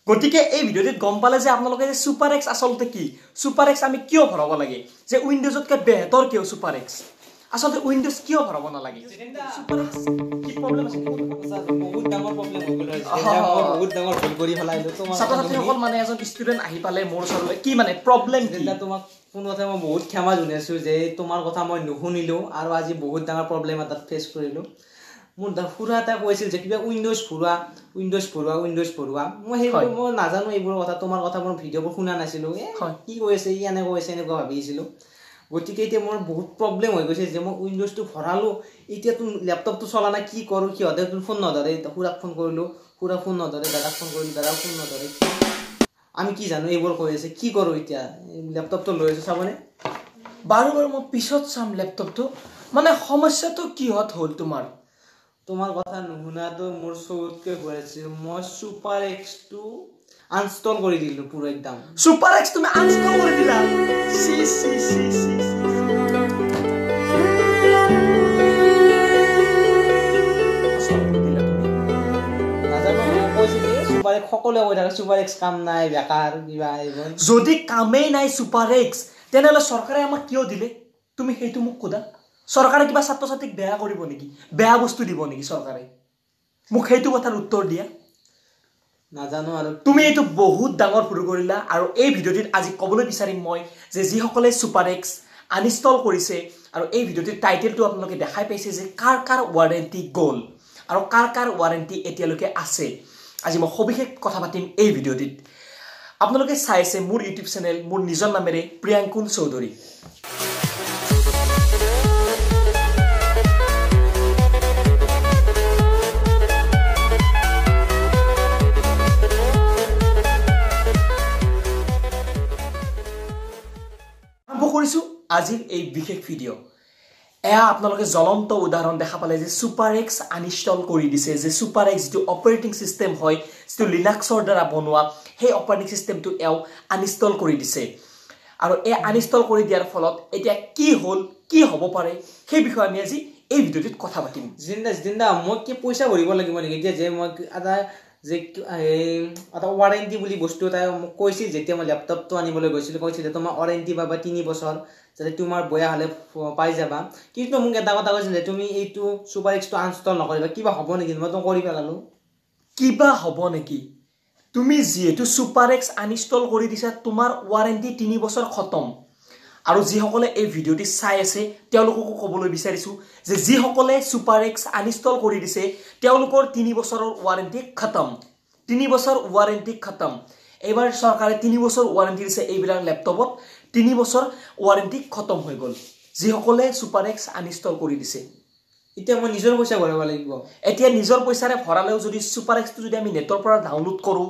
গতিকে এই ভিডিওটিত গম পালে যে আপোনালোকে যে সুপাৰ এক্স আসলতে কি সুপাৰ এক্স আমি কিয় ভৰাব লাগে যে উইন্ডোজতকে বেহতৰ কিয় সুপাৰ এক্স আসলতে উইন্ডোজ কিয় ভৰাব নালাগে সুপাৰ এক্স কি প্ৰবলেম আছে বহুত ডাঙৰ প্ৰবলেম হৈ গ'ল বহুত ডাঙৰ ভুল কৰি ফেলাইলো তোমাৰ ছাত্ৰ-ছাত্ৰীসকল মানে এজন ষ্টুডেন্ট আহি পালে মোৰ ওচৰলৈ কি মানে প্ৰবলেম কি তোমাক পুনতে মই বহুত ক্ষমা জনাইছো যে তোমাৰ কথা মই নুশুনিলো আৰু আজি বহুত ডাঙৰ প্ৰবলেম এটা ফেচ কৰিলো মোৰ ফুৰা এটা কৈছিল যে কিবা উইন্ডোজ ফুৰোৱা মই সেইবোৰ মই নাজানো এইবোৰ কথা তোমাৰ কথা মোৰ ভিডিঅ'বোৰ শুনা নাছিলো কি কৈছে ই এনে কৈছে এনেকুৱা ভাবিছিলো গতিকে এতিয়া মোৰ বহুত প্ৰবলেম হৈ গৈছে যে মই উইন্ডোজটো ভৰালো এতিয়া তো ল্যাপটপটো চলা না কি কৰো কি হতে ফোন নধৰে খুৰাক ফোন কৰিলো খুৰা ফোন নধৰে দাদাক ফোন কৰিলো দাদাক ফোন নধৰে আমি কি জানো এইবোৰ কৈ আছে কি কৰো এতিয়া ল্যাপটপটো লৈ আছো চাবনে বাৰু মই পিছত চাম ল্যাপটপটো মানে সমস্যাটো কি হ'ল তোমাৰ কথা নুশুনাটো মোৰ চৌতকে হৈছে মই সুপাৰ এক্স টো আনইনষ্টল কৰি দিলো পুৰো একদম সুপাৰ এক্স তুমি আনইনষ্টল কৰি দিলা সি সুপাৰ এক্স সকলে কৈ থাকে সুপাৰ এক্স কাম নাই বেকাৰ কিবা এইবোৰ যদি কামেই নাই সুপাৰ এক্স তেনেহলে চৰকাৰে আমাক কিয় দিলে তুমি হেতু মোক কোদা চৰকাৰে কিবা ছাত্ৰ-ছাত্ৰীক বেয়া কৰিব নেকি বেয়া বস্তু দিব নেকি চৰকাৰে মোক হেতু কথাৰ উত্তৰ দিয়া নাজানো আৰু তুমি এটো বহুত ডাঙৰ ভুল কৰিলা আৰু এই ভিডিওটিত আজি কবলৈ বিচাৰিম মই যে যি সকলে সুপাৰ এক্স আনইনষ্টল কৰিছে আৰু এই ভিডিওটিৰ টাইটেলটো আপোনালোকে দেখাই পাইছে যে কাৰ ওয়াৰেন্টি গল আৰু কাৰ ওয়াৰেন্টি এতিয়ালৈকে আছে আজি মই সবিশেষ কথা পাতিম এই ভিডিওটিত আপোনালোকে চাইছে মোৰ ইউটিউব চেনেল মোৰ নিজৰ নামেৰে প্ৰিয়াঙ্কুল চৌধুৰী আজিৰ এই বিশেষ ভিডিও এয়া আপোনালোকে জ্বলন্ত উদাহৰণ দেখা পালে যে সুপাৰ এক্স আনইনষ্টল কৰি দিছে যে সুপাৰ এক্স যেটো অপাৰেটিং সিস্টেম হয় যেটো লিনাক্সৰ দ্বাৰা বনোৱা সেই অপাৰেটিং সিস্টেমটো এও আনইনষ্টল কৰি দিছে আৰু এই আনইনষ্টল কৰি দিয়াৰ ফলত এতিয়া কি হ'ল কি হ'ব পাৰে সেই বিষয়ে আমি আজি এই ভিডিওটিত কথা পাতিম জিন্দা মই কি পইচা ভৰিব লাগিব নেকি এতিয়া যে মই এটা যে এটা ওয়াৰেন্টি বুলি বস্তু এটা মোক কৈছিল যেতিয়া মই ল্যাপটপটো আনিবলৈ গৈছিল কৈছিল তোমাৰ ওয়াৰেন্টি পাবা 3 বছৰ যাতে তোমাৰ বয়া হলে পাই যাবা কিন্তু মোক এটা কথা কৈছিল তুমি এইটো সুপাৰ এক্স টো আনইনষ্টল নকৰিবা কিবা হ'ব নেকি মই তো কৰি পেলালো কিবা হ'ব নেকি তুমি যেটো সুপাৰ এক্স আনইনষ্টল কৰি দিছা তোমাৰ ওয়াৰেন্টি 3 বছৰ খতম আৰু যি সকলে এই ভিডিওটি চাই আছে তেওঁলোককো কবলৈ বিচাৰিছো যে যি সকলে সুপাৰ এক্স আনইনষ্টল কৰি দিছে তেওঁলোকৰ 3 বছৰৰ ওয়াৰেন্টি খতম 3 বছৰ ওয়াৰেন্টি খতম এবাৰ চৰকাৰে 3 বছৰ ওয়াৰেন্টি দিছে এইবিলাক ল্যাপটপত 3 বছৰ ওয়াৰেন্টি খতম হৈ গল যি সকলে সুপাৰ এক্স আনইনষ্টল কৰি দিছে এতিয়া মই নিজৰ পইচা ভৰাব লাগিব এতিয়া নিজৰ পইচাৰে ভৰালেও যদি সুপাৰ এক্স টো যদি আমি নেটৰ পৰা ডাউনলোড কৰো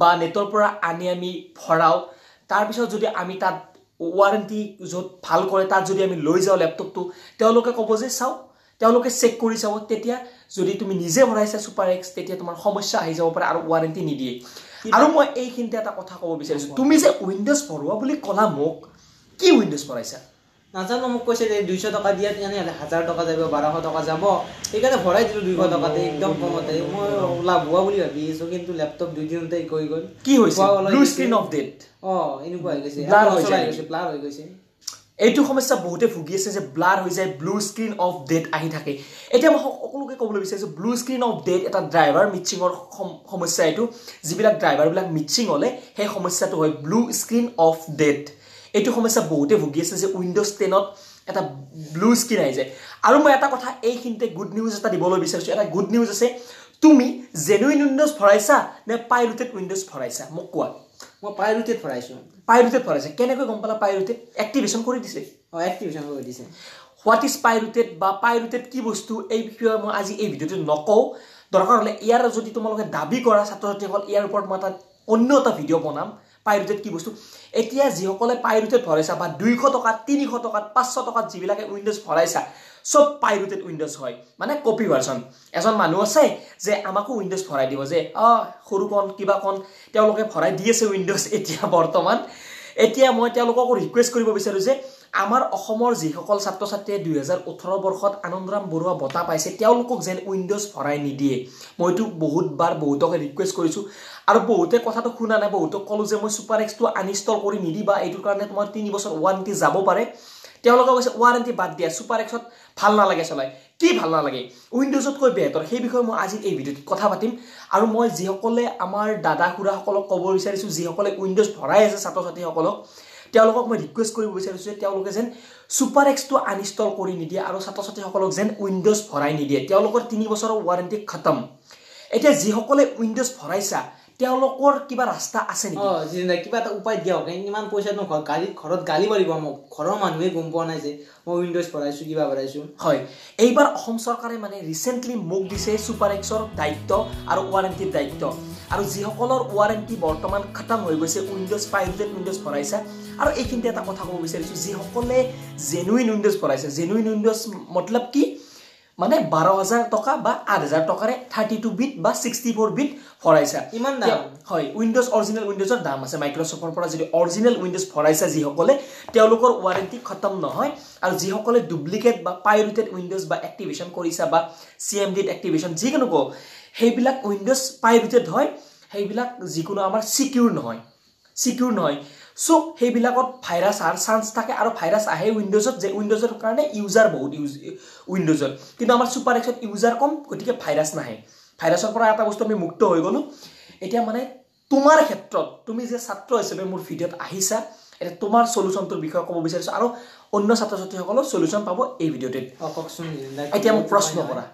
বা নেটৰ পৰা আনি আমি ভৰাও তাৰ পিছত যদি আমি তাত ওয়াৰেন্টি যত ভাল কৰে তাত যদি আমি লৈ যাও ল্যাপটপটো তেওঁলোকে ক'ব যে চাও তেওঁলোকে চেক কৰি চাব তেতিয়া যদি তুমি নিজে ভৰাইছা সুপাৰ এক্স তেতিয়া তোমাৰ সমস্যা আহি যাব পাৰে আৰু ওয়াৰেন্টি নিদিয়ে আৰু মই এইখিনতে এটা কথা ক'ব বিচাৰিছো তুমি যে উইন্ডোজ ভৰোৱা বুলি কলা মোক কি উইন্ডোজ ভৰাইছা নাজানো মোক কৈছে যে 200 টকা দিয়া মানে 1000 টকা যাব 1200 টকা যাব এইকাৰণে ভৰাই দিলো 200 টকাতে একদম কমতে মই লাভ হোৱা বুলি ভাবিছো কিন্তু ল্যাপটপ দুই দিনতে গৈ গল কি হৈছে ব্লু স্ক্ৰীন অফ ডেট এনেকুৱা হৈ গৈছে ব্লাৰ হৈ গৈছে এইটো সমস্যা বহুতে ভুগি আছে যে ব্লাৰ হৈ যায় ব্লু স্ক্ৰীন অফ ডেট আহি থাকে এতিয়া মই সকলোকে ক'বলৈ বিচাৰিছো ব্লু স্ক্ৰীন অফ ডেট এটা ড্ৰাইভাৰ মিচিংৰ সমস্যা এইটো যিবিলাক ড্ৰাইভাৰ বিলাক মিচিং হলে সেই সমস্যাটো হয় ব্লু স্ক্ৰীন অফ ডেট এইটো সমস্যা বহুতে ভুগি আছে যে উইন্ডোজ 10 ত এটা ব্লু স্ক্ৰীন আহি যায় আৰু মই এটা কথা এইখিনতে গুড নিউজ এটা দিবলৈ বিচাৰিছো এটা গুড নিউজ আছে তুমি জেনুইন উইন্ডোজ ভৰাইছা নে পাইৰেটেড উইন্ডোজ ভৰাইছা মোক কোৱা মই পাইৰেটেড ভৰাইছে কেনেকৈ গম পালা পাইৰেটেড এক্টিভেশন কৰি দিছে এক্টিভেশন কৰি দিছে হোৱাট ইজ পাইৰেটেড বা পাইৰেটেড কি বস্তু এই বিষয়ে মই আজি এই ভিডিওতে নকও দৰকাৰ হলে ইয়াৰ যদি তোমালোকে দাবী কৰা ছাত্ৰ-ছাত্ৰীসকল ইয়াৰ ওপৰত মই এটা অন্য এটা ভিডিও বনাম পাইৰেটেড কি বস্তু এতিয়া যি সকলে পাইৰেটেড ভৰাইছা বা 200 টকা 300 টকা 500 টকা যিবিলাকে উইন্ডোজ ভৰাইছা সব পাইৰেটেড উইন্ডোজ হয় মানে কপি ভাৰ্সন এজন মানুহ আছে যে আমাকো উইন্ডোজ ভৰাই দিব যে সৰুকন কিবাকন তেওঁলোকে ভৰাই দি আছে উইন্ডোজ এতিয়া বৰ্তমান এতিয়া মই তেওঁলোকক ৰিকুৱেষ্ট কৰিব বিচাৰো যে আমাৰ অসমৰ যিসকল ছাত্ৰ ছাত্ৰীয়ে 2018 বৰ্ষত আনন্দৰাম বৰুৱা বঁটা পাইছে তেওঁলোকক যেন উইন্ডোজ ভৰাই নিদিয়ে মইতো বহুতবাৰ বহুতকে ৰিকুৱেষ্ট কৰিছো আৰু বহুতে কথাটো শুনা নাই বহুতক কলো যে মই সুপাৰ এক্সটো আনইনষ্টল কৰি নিদিবা এইটোৰ কাৰণে তোমাৰ 3 বছৰ ওৱাৰেণ্টি যাব পাৰে তেওঁলোকে কৈছে ওৱাৰেণ্টি বাদ দিয়া সুপাৰ এক্সত ভাল নালাগে চলাই কি ভাল নালাগে উইন্ডোজত কৈ বেহতৰ সেই বিষয়ে মই আজি এই ভিডিঅ'ত কথা পাতিম আৰু মই যিসকলে আমাৰ দাদা খুৰাসকলক ক'ব বিচাৰিছো যিসকলে উইন্ডোজ ভৰাই আছে ছাত্ৰ ছাত্ৰীসকলক তেওঁলোকক মই ৰিকুৱেষ্ট কৰিব বিচাৰিছো যে তেওঁলোকে যেন সুপাৰ এক্সটো আনইনষ্টল কৰি নিদিয়ে আৰু ছাত্ৰ ছাত্ৰীসকলক যেন উইন্ডোজ ভৰাই নিদিয়ে তেওঁলোকৰ 3 বছৰৰ ওৱাৰেণ্টি খতম এতিয়া যিসকলে উইন্ডোজ ভৰাইছা তেওঁলোকৰ কিবা ৰাস্তা আছে নেকি যে কিবা এটা উপায় দিয়ক ইমান পইচা ন ঘৰত গালি মাৰিব মোক ঘৰৰ মানুহে গম পোৱা নাই যে মই উইন্ডোজ ভৰাইছো কিবা ভৰাইছো হয় এইবাৰ অসম চৰকাৰে মানে ৰিসেন্টলি মোক দিছে সুপাৰ এক্সৰ দায়িত্ব আৰু ওৱাৰেণ্টিৰ দায়িত্ব আৰু যিসকলৰ ওৱাৰেণ্টি বৰ্তমান খতম হৈ গৈছে উইন্ডোজ 5 উইন্ডোজ ভৰাইছা আৰু এইখিনিতে এটা কথা ক'ব বিচাৰিছো যিসকলে জেনুইন উইন্ডোজ ভৰাইছে জেনুইন উইন্ডোজ মতলব কি মানে 12000 টকা বা 8000 টকাৰে 32 বিট বা 64 বিট ভৰাইছা ইমান দাম হয় উইন্ডোজ অৰিজিনাল উইন্ডোজৰ দাম আছে মাইক্ৰসফটৰ পৰা যদি অৰিজিনাল উইন্ডোজ ভৰাইছা যিসকলে তেওঁলোকৰ ওৱাৰেণ্টি খতম নহয় আৰু যিসকলে ডুপ্লিকেট বা পাইৰেটেড উইন্ডোজ বা এক্টিভেশন কৰিছা বা সিএমডি এক্টিভেশন যিকোনো কো সেইবিলাক উইন্ডোজ পাইৰেটেড হয় সেইবিলাক যিকোনো আমাৰ সিকিউৰ নহয় সো সেইবিলাকত ভাইৰাছ আৰ চান্স থাকে আৰু ভাইৰাছ আহে উইন্ডোজত যে উইন্ডোজৰ কাৰণে ইউজাৰ বহুত উইন্ডোজত কিন্তু আমাৰ সুপাৰ এক্সত ইউজাৰ কম গতিকে ভাইৰাছ নাহে ভাইৰাছৰ পৰা এটা বস্তু আমি মুক্ত হৈ গলো এতিয়া মানে তোমাৰ ক্ষেত্ৰত তুমি যে ছাত্ৰ হিচাপে মোৰ ভিডিঅ'ত আহিছা এটা তোমাৰ সলিউশনটোৰ বিষয়ে ক'ব বিচাৰিছো আৰু অন্য ছাত্ৰ ছাত্ৰীসকলৰ সলিউশন পাব এই ভিডিঅ'তে কওকচোন এতিয়া মোক প্ৰশ্ন কৰা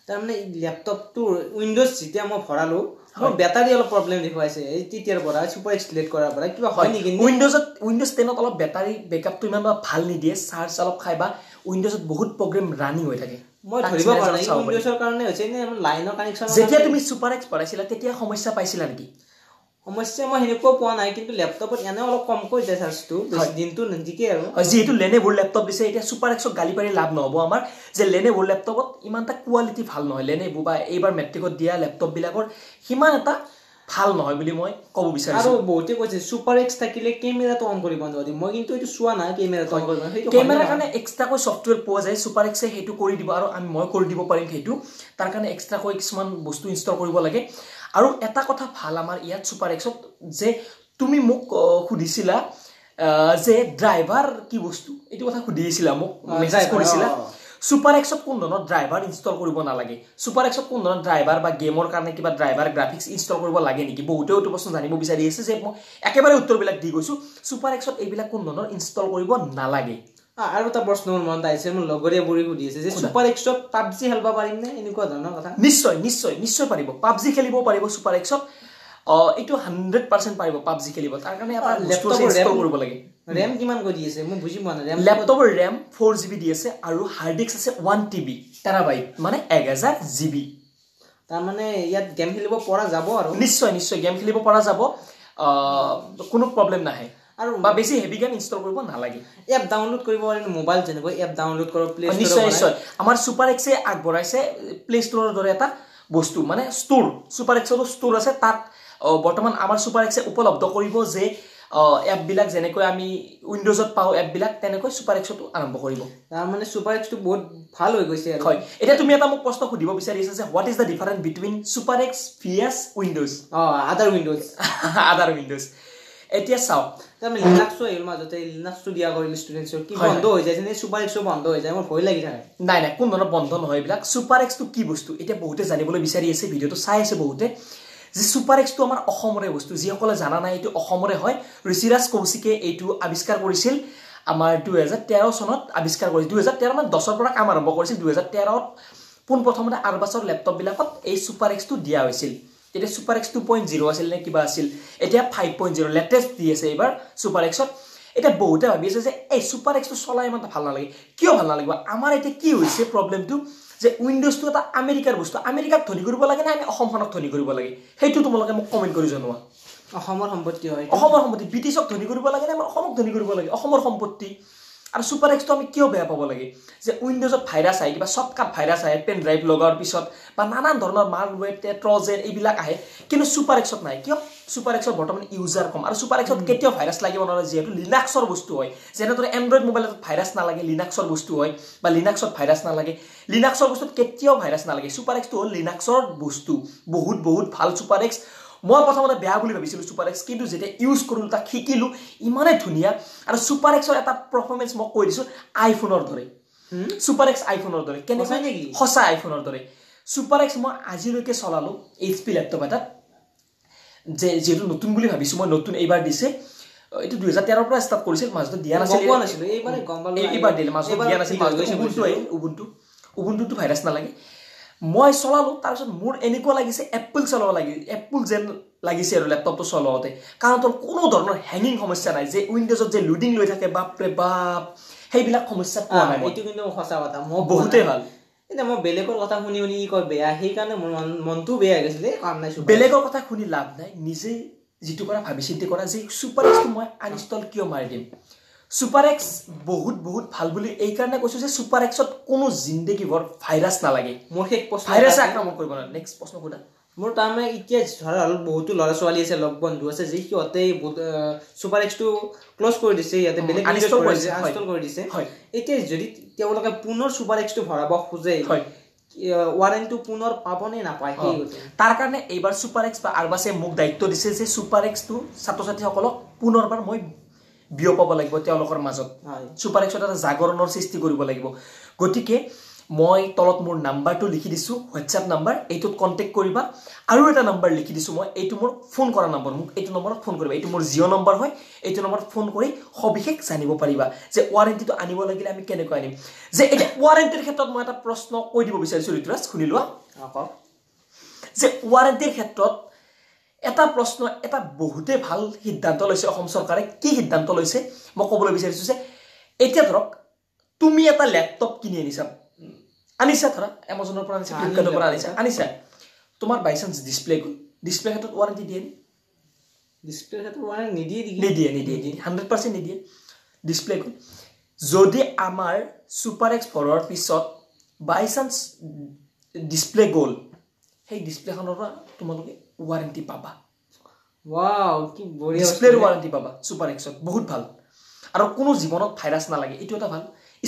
তাৰমানে ল্যাপটপটো উইন্ডোজ যেতিয়া মই ভৰালো মোৰ ব্যাটাৰী অলপ প্ৰবলেম দেখুৱাইছে এই টিটিৰ পৰা সুপাৰ এক্স লেট কৰাৰ পৰা কিবা হয় নেকি উইন্ডোজ 10ত অলপ ব্যাটাৰী বেকআপটো ইমান ভাল নিদিয়ে চাৰ্জ অলপ খাইবা উইন্ডোজত বহুত প্ৰগ্ৰাম ৰানিং হৈ থাকে মই ধৰিব পৰা নাই উইন্ডোজৰ কাৰণে হৈছে নে লাইনৰ কানেকচন যেতিয়া তুমি সুপাৰ এক্স ভৰাইছিলা তেতিয়া সমস্যা পাইছিলা নেকি সমস্যা মই হেনেকো পোৱা নাই কিন্তু ল্যাপটপত এনে অলপ কমকৈ যায় চাৰ্জটো দিনটো নিদিকে আৰু যেহেতু লেনেভোৰ ল্যাপটপ দিছে এতিয়া সুপাৰ এক্সক গালি পাৰি লাভ নহব আমাৰ যে লেনেভোৰ ল্যাপটপত ইমান এটা কোৱালিটি ভাল নহয় লেনেভো বা এইবাৰ মেট্ৰিকত দিয়া ল্যাপটপ বিলাকৰ সিমান এটা ভাল নহয় বুলি মই ক'ব বিচাৰিছো আৰু বহুতে কৈছে সুপাৰ এক্স থাকিলে ক্যামেৰাটো অন কৰিব নোৱাৰি মই কিন্তু এটো চোৱা নাই ক্যামেৰাটো অন কৰিব সেইটো ক্যামেৰাৰ কাৰণে এক্সট্ৰাকৈ সফটওয়্যাৰ পোৱা যায় সুপাৰ এক্সে হেতু কৰি দিব আৰু মই কৰি দিব পাৰিম হেতু তাৰ কাৰণে এক্সট্ৰাকৈ কিছুমান বস্তু ইনষ্টল কৰিব লাগে আৰু এটা কথা ভাল আমাৰ ইয়াত সুপাৰ এক্সত যে তুমি মোক খুদিছিলা যে ড্ৰাইভাৰ কি বস্তু এটো কথা খুদিছিলা মোক মেছেজ কৰিছিলা সুপাৰ এক্সত কোন ধৰণৰ ড্ৰাইভাৰ ইনষ্টল কৰিব নালাগে সুপাৰ এক্সত কোন ধৰণৰ ড্ৰাইভাৰ বা গেমৰ কাৰণে কিবা ড্ৰাইভাৰ গ্ৰাফিক্স ইনষ্টল কৰিব লাগে নেকি বহুতেও এটো প্ৰশ্ন জানিব বিচাৰি আছে যে মই একেবাৰে উত্তৰবিলাক দি গৈছো সুপাৰ এক্সত এইবিলাক কোন ধৰণৰ ইনষ্টল কৰিব নালাগে আৰু এটা প্ৰশ্ন মনত আহিছে মোৰ লগৰে বুৰি খুদি আছে যে সুপাৰ এক্সত পাবজি খেলবা পাৰিম নে এনেকুৱা ধৰণৰ কথা নিশ্চয় পাৰিব পাবজি খেলিব পাৰিব সুপাৰ এক্সত এটো 100% পাৰিব পাবজি খেলিব তাৰ কাৰণে এটা ল্যাপটপ ইনষ্টল কৰিব লাগে RAM কিমান কৰি আছে মই বুজি পোৱা নাই ল্যাপটপৰ RAM 4GB দি আছে আৰু হাৰ্ড ডিস্ক আছে 1TB টেৰাবাইট মানে 1000GB তাৰ মানে ইয়াত গেম খেলিব পৰা যাব আৰু নিশ্চয় গেম খেলিব পৰা যাব কোনো প্ৰবলেম নাহে আৰু বা বেছি হেভি গেম ইনষ্টল কৰিব নালাগে এপ ডাউনলোড কৰিব পাৰি মোবাইল যেনেকৈ এপ ডাউনলোড কৰিব প্লে ষ্টৰৰ নিশ্চয় আমাৰ সুপাৰ এক্সে আগবঢ়াইছে প্লে ষ্টৰৰ দৰে এটা বস্তু মানে ষ্টৰ সুপাৰ এক্সৰো ষ্টৰ আছে তাত বৰ্তমান আমাৰ সুপাৰ এক্সে উপলব্ধ কৰিব যে এপ বিলাক যেনেকৈ আমি উইন্ডোজত পাও এপ বিলাক তেনেকৈ সুপাৰ এক্সটো আৰম্ভ কৰিব তাৰ মানে সুপাৰ এক্সটো বহুত ভাল হৈ গৈছে আৰু হয় এটা তুমি এটা মোক প্ৰশ্ন খুদিব বিচাৰিছা যে what is the difference between super X VS Windows other Windows এতিয়া চাও তাৰমানে লিনাক্সও এৰ মাজতে লিনাক্সটো দিয়া কৰিল ষ্টুডেন্টছৰ কি বন্ধ হৈ যায় যে সুপাৰ এক্সও বন্ধ হৈ যায় মোৰ ভয় লাগি থাকে নাই কোন ধৰণৰ বন্ধ নহয় এইবিলাক সুপাৰ এক্সটো কি বস্তু এতিয়া বহুতে জানিবলৈ বিচাৰি আছে ভিডিওটো চাই আছে বহুতে যে সুপাৰ এক্সটো আমাৰ অসমৰে বস্তু যিসকলে জানা নাই এটো অসমৰে হয় ঋষিৰাজ কৌশিকে এটো আৱিষ্কাৰ কৰিছিল আমাৰ 2013 চনত আৱিষ্কাৰ কৰিছিল 2013 মানে 10 ৰ পৰা কাম আৰম্ভ কৰিছিল 2013 ত পোন প্ৰথমতে আৰবাছৰ ল্যাপটপ বিলাকত এই সুপাৰ এক্সটো দিয়া হৈছিল এটা সুপাৰ এক্স 2.0 আছিল নে কিবা আছিল এতিয়া 5.0 লেটেস্ট দি আছে এবাৰ সুপাৰ এক্সত এটা বহুতে ভাবি আছে যে এই সুপাৰ এক্সটো চলাই ইমান ভাল নালাগে কিয় ভাল নালাগিব আমাৰ এটা কি হৈছে প্ৰবলেমটো যে উইন্ডোজটো এটা আমেৰিকাৰ বস্তু আমেৰিকাক ধনী কৰিব লাগে না আমি অসমখনক ধনী কৰিব লাগে হেতু তোমালোকে মোক কমেন্ট কৰি জনোৱা অসমৰ সম্পত্তি হয় অসমৰ সম্পত্তি ব্ৰিটিছক ধনী কৰিব লাগে না আমাৰ অসমক ধনী কৰিব লাগে অসমৰ সম্পত্তি আৰু সুপাৰ এক্সটো আমি কিয় বেয়া পাব লাগে যে উইন্ডোজত ভাইৰাছ আহে কিবা শৰ্টকাট ভাইৰাছ আহে পেন ড্ৰাইভ লগাৰ পিছত বা নানান ধৰণৰ মালৱেৰ ট্ৰজেন এইবিলাক আহে কিন্তু সুপাৰ এক্সত নাই কিয় সুপাৰ এক্সৰ বৰ্তমান ইউজাৰ কম আৰু সুপাৰ এক্সত কেতিয়াও ভাইৰাছ লাগিব নোৱাৰে যিহেতু লিনাক্সৰ বস্তু হয় যেনেদৰে এণ্ড্ৰইড মোবাইলত ভাইৰাছ নালাগে লিনাক্সৰ বস্তু হয় বা লিনাক্সত ভাইৰাছ নালাগে লিনাক্সৰ বস্তুত কেতিয়াও ভাইৰাছ নালাগে সুপাৰ এক্সটো হ'ল লিনাক্সৰ বস্তু বহুত ভাল সুপাৰ এক্স মই প্ৰথমতে বেয়া বুলি ভাবিছিলোঁ সুপাৰ এক্স কিন্তু যেতিয়া ইউজ কৰিলোঁ তাক শিকিলোঁ ইমানে ধুনীয়া আৰু সুপাৰ এক্সৰ এটা পাৰফৰ্মেন্স মই কৈ দিছোঁ আইফোনৰ দৰে সুপাৰ এক্স আইফোনৰ দৰে কেনেকৈ নেকি সঁচা আইফোনৰ দৰে সুপাৰ এক্স মই আজিলৈকে চলালোঁ HP লেপটপ এটাত যেহেতু নতুন বুলি ভাবিছোঁ মই নতুন এইবাৰ দিছে এইটো 2013 পৰা ষ্টাৰ্ট কৰিছিল মাজত দিয়া নাছিল এইবাৰ দিলে মাজত দিয়া নাছিল উবুণ্টুটো ভাইৰাছ নালাগে মই চলালোঁ তাৰপিছত মোৰ এনেকুৱা লাগিছে এপল চলাব লাগে এপল যেন লাগিছে আৰু লেপটপটো চলাওঁতে কাৰণ তোৰ কোনো ধৰণৰ হেঙিং সমস্যা নাই যে উইণ্ডোজত যে লোডিং লৈ থাকে বাপৰে বাপ সেইবিলাক সমস্যা পোৱা নাই এইটো কিন্তু সঁচা কথা মই বহুতেই ভাল এতিয়া মই বেলেগৰ কথা শুনি কয় বেয়া সেইকাৰণে মোৰ মনটো বেয়া হৈ গৈছিলে কাম নাই বেলেগৰ কথা শুনি লাভ নাই নিজে যিটো কৰা ভাবি চিন্তি কৰা যে সুপাৰ এক্সটো মই আনইনষ্টল কিয় মাৰি দিম সুপাৰ এক্স বহুত ভাল বুলি এই কাৰণে কৈছোঁ যে সুপাৰ এক্সত কোনো জিন্দগীভৰ ভাইৰাছ নালাগে মোৰ শেষ প্ৰশ্ন ভাইৰাছে আক্ৰমণ কৰিব নোৱাৰে নেক্সট প্ৰশ্ন সোধা মোৰ তাৰমানে এতিয়া ধৰা বহুতো ল'ৰা ছোৱালী আছে লগ বন্ধু আছে যে সিহঁতে সুপাৰ এক্সটো ক্লজ কৰি দিছে ইয়াতে বেলেগ ইনষ্টল কৰি দিছে এতিয়া যদি তেওঁলোকে পুনৰ সুপাৰ এক্সটো ভৰাব খোজে ৱাৰেণ্টিটো পুনৰ পাবনে নাপায় তাৰ কাৰণে এইবাৰ সুপাৰ এক্স বা আৰবাছে মোক দায়িত্ব দিছে যে সুপাৰ এক্সটো ছাত্ৰ ছাত্ৰীসকলক পুনৰবাৰ মই বিয়পাব লাগিব তেওঁলোকৰ মাজত সুপাৰ এক্সত এটা জাগৰণৰ সৃষ্টি কৰিব লাগিব গতিকে মই তলত মোৰ নাম্বাৰটো লিখি দিছোঁ হোৱাটছএপ নাম্বাৰ এইটোত কণ্টেক্ট কৰিবা আৰু এটা নাম্বাৰ লিখি দিছোঁ মই এইটো মোৰ ফোন কৰা নম্বৰ মোক এইটো নম্বৰত ফোন কৰিবা এইটো মোৰ জিঅ' নম্বৰ হয় এইটো নম্বৰত ফোন কৰি সবিশেষ জানিব পাৰিবা যে ৱাৰেণ্টিটো আনিব লাগিলে আমি কেনেকৈ আনিম যে এতিয়া ৱাৰেণ্টিৰ ক্ষেত্ৰত মই এটা প্ৰশ্ন কৈ দিব বিচাৰিছোঁ ঋতুৰাজ শুনি লোৱা যে ৱাৰেণ্টিৰ ক্ষেত্ৰত এটা প্ৰশ্ন এটা বহুতে ভাল সিদ্ধান্ত লৈছে অসম চৰকাৰে কি সিদ্ধান্ত লৈছে মই ক'বলৈ বিচাৰিছোঁ যে এতিয়া ধৰক তুমি এটা লেপটপ কিনি আনিছা ধৰা এমাজনৰ পৰা আনিছা ফ্লিপকাৰ্টৰ পৰা আনিছা তোমাৰ বাই চান্স ডিছপ্লে গ'ল ডিছপ্লে ক্ষেত্ৰত ৱাৰেণ্টি দিয়ে ডিছপ্লে ক্ষেত্ৰত ৱাৰেণ্টি নিদিয়ে 100% নিদিয়ে ডিছপ্লে গ'ল যদি আমাৰ সুপাৰ এক্স ভৰোৱাৰ পিছত বাই চান্স ডিছপ্লে গ'ল সেই ডিছপ্লেখনৰ পৰা তোমালোকে ৱাৰেণ্টি পাবা ওয়াও কি বঢ়িয়া ডিছপ্লেৰ ৱাৰেণ্টি পাবা সুপাৰ এক্সত বহুত ভাল আৰু কোনো জীৱনত ভাইৰাছ নালাগে এইটো এটা ভাল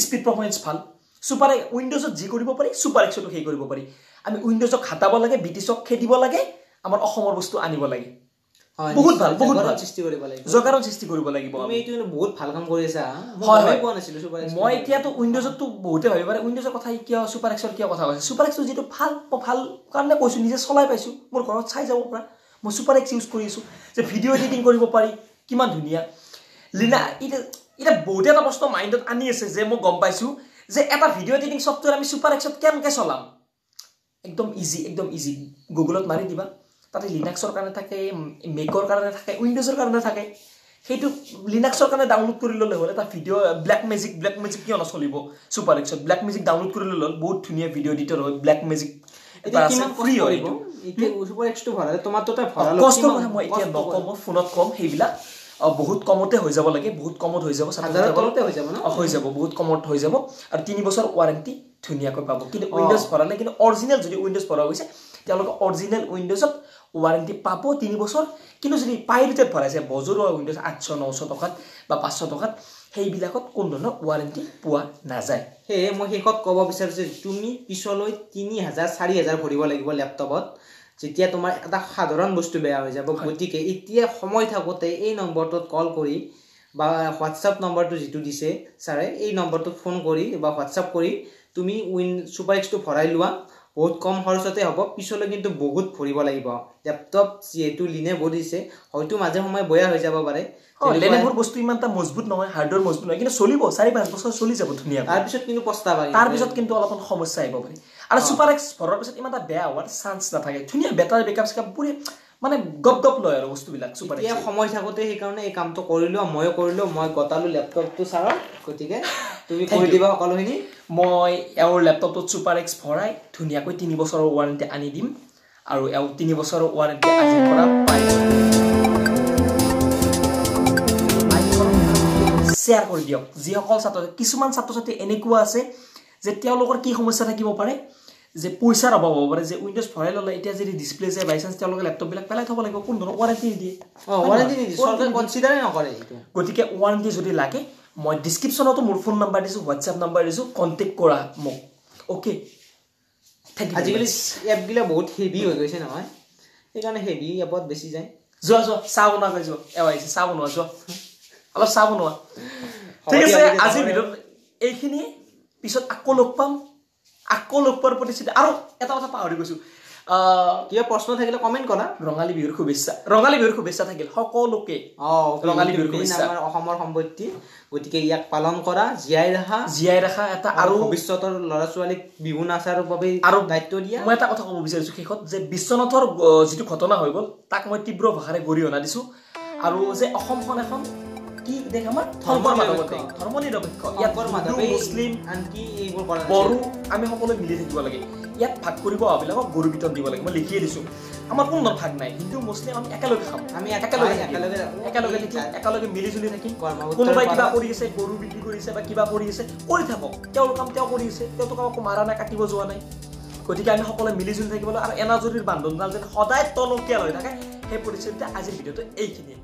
স্পীড পাৰফৰ্মেন্স ভাল সুপাৰ উইন্ডোজত যি কৰিব পাৰি সুপাৰ এক্সতো সেই কৰিব পাৰি আমি উইন্ডোজক খাটাব লাগে ব্ৰিটিছক খেদিব লাগে আমাৰ অসমৰ বস্তু আনিব লাগে বহুত ভাল সৃষ্টি কৰিব লাগিব জগাৰৰ সৃষ্টি কৰিব লাগিব তুমি এইটো বহুত ভাল কাম কৰি আছা মই কোৱা নাছিলো সুপাৰ এক্স মই এতিয়াতো উইন্ডোজতো বহুতে ভাবি পাৰে উইন্ডোজৰ কথা কিয় সুপাৰ এক্সৰ কিয় কথা কৈছে সুপাৰ এক্সটো যেটো ভাল কাৰণে কৈছো নিজে চলাই পাইছো মোৰ ঘৰত চাই যাব পৰা মই সুপাৰ এক্স ইউজ কৰি আছো যে ভিডিও এডিটিং কৰিব পাৰি কিমান ধুনীয়া লিনা এটা বহুত এটা প্ৰশ্ন মাইণ্ডত আনি আছে যে মই গম পাইছো যে এটা ভিডিও এডিটিং সফটওয়্যাৰ আমি সুপাৰ এক্সত কেনেকৈ চলাম একদম ইজি গুগলত মাৰি দিবা তাতে লিনাক্সৰ কাৰণে থাকে মেকৰ কাৰণে থাকে উইন্ডোজৰ কাৰণে থাকে সেইটো লিনাক্সৰ কাৰণে ডাউনলোড কৰি ললে হ'ল এটা ভিডিও ব্ল্যাক মেজিক কিয় নচলিব সুপাৰ এক্সত ব্ল্যাক মেজিক ডাউনলোড কৰি ললে হ'ল বহুত ধুনীয়া ভিডিও এডিটৰ হয় ব্ল্যাক মেজিক এটা কিমান ফ্ৰী হয় এতিয়া সুপাৰ এক্সটো ভৰালে তোমাৰ তোতে ভৰালো কষ্ট মই এতিয়া নকম ফোনত কম সেইবিলাক বহুত কমতে হৈ যাব লাগে বহুত কমত হৈ যাব হাজাৰৰ তলতে হৈ যাব ন হৈ যাব বহুত কমত হৈ যাব আৰু 3 বছৰ ওয়াৰেন্টি ধুনিয়াকৈ পাব কিন্তু উইন্ডোজ ভৰালে কিন্তু অৰিজিনাল যদি উইন্ডোজ ভৰা হৈছে তেওঁলোকে অৰিজিনাল উইন্ডোজত ওয়াৰেন্টি পাব 3 বছৰ কিন্তু যদি পাইৰেটেড ভৰাইছে বজৰুৱা উইন্ডোজ 800 900 টকাত বা 500 টকাত সেইবিলাকত কোন ধৰণৰ ওয়াৰেন্টি পোৱা নাযায় হে মই হেকত ক'ব বিচাৰিছো তুমি পিছলৈ 3000 4000 ভৰিব লাগিব ল্যাপটপত যেতিয়া তোমাৰ এটা সাধাৰণ বস্তু বেয়া হৈ যাব গতিকে এতিয়া সময় থাকোতে এই নম্বৰটোত কল কৰি বা হোৱাটসঅ্যাপ নম্বৰটো যেটো দিছে ছাৰে এই নম্বৰটোত ফোন কৰি বা হোৱাটসঅ্যাপ কৰি তুমি সুপাৰ এক্সটো ভৰাই লোৱা বহুত কম খৰচতে হ'ব পিছলৈ কিন্তু বহুত ভৰিব লাগিব ল্যাপটপ যেটো লিনে বডিছে হয়তো মাঝে সময় বয়া হৈ যাব পাৰে লেনেভৰ বস্তু ইমানটা মজবুত নহয় হাৰ্ডৱেৰ মজবুত নহয় কিন্তু চলিব 4-5 বছৰ চলি যাব ধুনিয়া তাৰ পিছত কিন্তু পস্তাবা তাৰ পিছত কিন্তু অলপমান সমস্যা আহিব পাৰে আৰু সুপাৰ এক্স ভৰাৰ পিছত ইমানটা বেয়া হোৱাৰ চান্স নাথাকে ধুনিয়া বেটাৰী বেকআপ পুৰি মানে গপ লয় আৰু বস্তুবিলাক সুপাৰ এক্স সময় থাকোতে সেই কাৰণে এই কামটো কৰিলো মই গতালো ল্যাপটপটো ছাৰ গতিকে তুমি কৰি দিবা সকলোখিনি মই এওৰ ল্যাপটপটো সুপাৰ এক্স ভৰাই ধুনিয়াকৈ 3 বছৰৰ ওয়াৰেন্টি আনি দিম আৰু এও 3 বছৰৰ ওয়াৰেন্টি আজি পৰা পাই শ্বেয়াৰ কৰি দিয়ক যিসকল ছাত্ৰ কিছুমান ছাত্ৰ ছাত্ৰী এনেকুৱা আছে যে তেওঁলোকৰ কি সমস্যা থাকিব পাৰে যে পইচাৰ অভাৱ হ'ব পাৰে যে উইন্ডোজ ভৰাই ল'লে এতিয়া যদি ডিসপ্লে যায় বাই চান্স তেওঁলোকে ল্যাপটপবিলাক পেলাই থব লাগিব কোন ধৰণৰ ওৱাৰেণ্টি নিদিয়ে ওৱাৰেণ্টি নিদিয়ে চৰকাৰে কনসিডাৰে নকৰে এইটো গতিকে ওৱাৰেণ্টি যদি লাগে মই ডেসক্ৰিপচনতো মোৰ ফোন নাম্বাৰ দিছো হোৱাটসঅ্যাপ নাম্বাৰ দিছো কন্টাক্ট কৰা মোক ওকে আজিকালি এপ গিলা বহুত হেভি হৈ গৈছে নহয় সেইকাৰণে হেভি এপত বেছি যায় যোৱা চাহ বনোৱা গৈ যোৱা এৱাইছে চাহ বনোৱা যোৱা অলপ চাহ বনোৱা ঠিক আছে আজি ভিডিঅ' এইখিনি পিছত আকৌ লগ পাম আকৌ লগ পোৱাৰ প্ৰতিশ্ৰুতি আৰু এটা কথা পাহৰি গৈছো কিবা প্ৰশ্ন থাকিলে কমেন্ট কৰা ৰঙালী বিহুৰ শুভেচ্ছা থাকিল সকলোকে ৰঙালী বিহুৰ শুভেচ্ছা আমাৰ অসমৰ সম্পত্তি গতিকে ইয়াক পালন কৰা জীয়াই ৰাখা এটা আৰু ভৱিষ্যতৰ ল'ৰা ছোৱালীক বিহু নাচাৰ বাবে আৰু দায়িত্ব দিয়া মই এটা কথা ক'ব বিচাৰিছো শেষত যে বিশ্বনাথৰ যিটো ঘটনা হৈ গ'ল তাক মই তীব্ৰ ভাষাৰে গৰিহণা দিছো আৰু যে অসমখন এখন কি দেখ আমাৰ ধৰ্মনিৰপেক্ষ ইয়াত মুছলিম আনকি এইবোৰ কৰা বড়ো আমি সকলোৱে মিলি থাকিব লাগে ইয়াত ভাগ কৰিব অবিলাকক গৰু বিতৰণ দিব লাগে মই লিখিয়ে দিছো আমাৰ কোনো ভাগ নাই হিন্দু মুছলিম আমি একেলগে খাম আমি একেলগে মিলি জুলি থাকিম কোনোবাই কিবা কৰি আছে গৰু বিক্ৰী কৰিছে বা কিবা কৰি আছে কৰি থাকক তেওঁৰ কাম তেওঁ কৰি আছে তেওঁতো কাকো মাৰা নাই কাটিব যোৱা নাই গতিকে আমি সকলোৱে মিলি জুলি থাকিব লাগে আৰু এনাজৰীৰ বান্ধোনডাল যেন সদায় টনকিয়াল হৈ থাকে সেই পৰিস্থিতিতে আজিৰ ভিডিঅ'টো এইখিনিয়ে